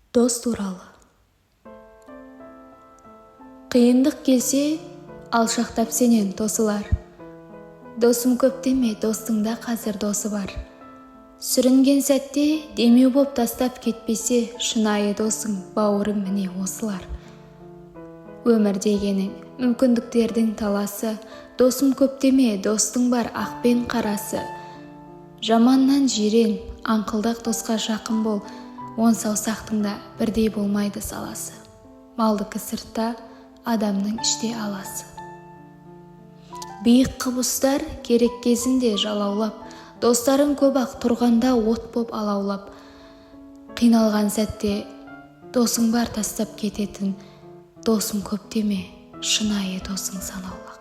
Дос туралы. Қиындық келсе, алшақтап сенен тосылар. Досым көп деме, достыңда қазір досы бар. Сүрінген сәтте демеу боп тастап кетпесе, шынайы досың, бауырым міне осылар. Өмір дегенің, мүмкіндіктердің таласы, досым көп деме, достың бар ақ пен қарасы. Жаманнан жирен, аңқылдақ досқа жақын бол, он саусақтың да бірдей болмайды саласы. Малдыкі сыртта, адамның іште аласы. Биік құбыстар керек кезінде жалаулап, достарың көп ақ тұрғанда от боп алаулап. Қиналған сәтте досың бар тастап кететін, досым көп деме, шынайы досың санаулы.